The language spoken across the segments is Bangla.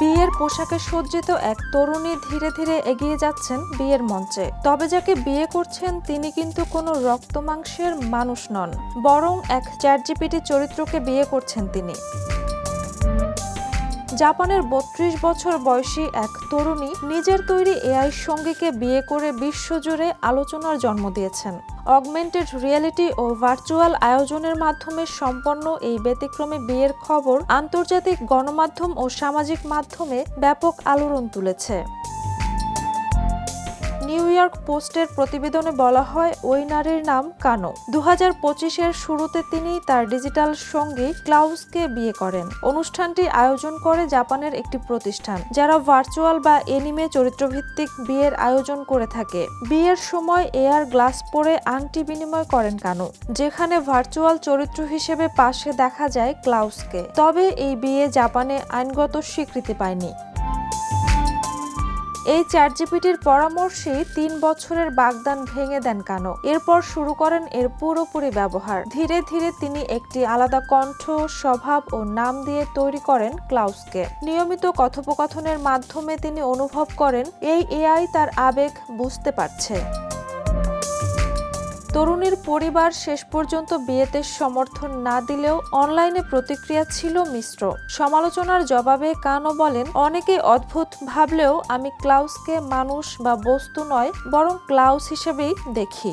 বিয়ের পোশাকে সজ্জিত এক তরুণী ধীরে ধীরে এগিয়ে যাচ্ছেন বিয়ের মঞ্চে। তবে যাকে বিয়ে করছেন তিনি কিন্তু কোনো রক্ত মাংসের মানুষ নন, বরং এক চ্যাটজিপিটি চরিত্রকে বিয়ে করছেন তিনি। জাপানের ৩২ বছর বয়সী এক তরুণী নিজের তৈরি এআই সঙ্গীকে বিয়ে করে বিশ্বজুড়ে আলোচনার জন্ম দিয়েছেন। অগমেন্টেড রিয়েলিটি ও ভার্চুয়াল আয়োজনের মাধ্যমে সম্পন্ন এই ব্যতিক্রমী বিয়ের খবর আন্তর্জাতিক গণমাধ্যম ও সামাজিক মাধ্যমে ব্যাপক আলোড়ন তুলেছে। নিউ ইয়র্ক পোস্টের প্রতিবেদনে বলা হয়, ওই নারীর নাম কানো। 2025-এর শুরুতে তিনি তার ডিজিটাল সঙ্গী ক্লাউসকে বিয়ে করেন। অনুষ্ঠানটি আয়োজন করে জাপানের একটি প্রতিষ্ঠান, যারা ভার্চুয়াল বা এনিমে চরিত্রভিত্তিক বিয়ের আয়োজন করে থাকে। বিয়ের সময় এআর গ্লাস পরে আংটি বিনিময় করেন কানো, যেখানে ভার্চুয়াল চরিত্র হিসেবে পাশে দেখা যায় ক্লাউসকে। তবে এই বিয়ে জাপানে আইনগত স্বীকৃতি পায়নি। এই চ্যাটজিপিটির পরামর্শেই ৩ বছরের বাগদান ভেঙে দেন কানো। এরপর শুরু করেন এর পুরোপুরি ব্যবহার। ধীরে ধীরে তিনি একটি আলাদা কণ্ঠ, স্বভাব ও নাম দিয়ে তৈরি করেন ক্লাউসকে। নিয়মিত কথোপকথনের মাধ্যমে তিনি অনুভব করেন এই এআই তার আবেগ বুঝতে পারছে। তরুণীর পরিবার শেষ পর্যন্ত বিয়েতে সমর্থন না দিলেও অনলাইনে প্রতিক্রিয়া ছিল মিশ্র। সমালোচনার জবাবে কানো বলেন, অনেকেই অদ্ভুত ভাবলেও আমি ক্লাউসকে মানুষ বা বস্তু নয়, বরং ক্লাউস হিসেবেই দেখি।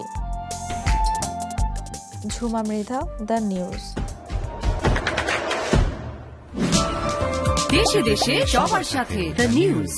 Jhuma Mridha, the news. দেশে দেশে সবার সাথে দ্য নিউজ।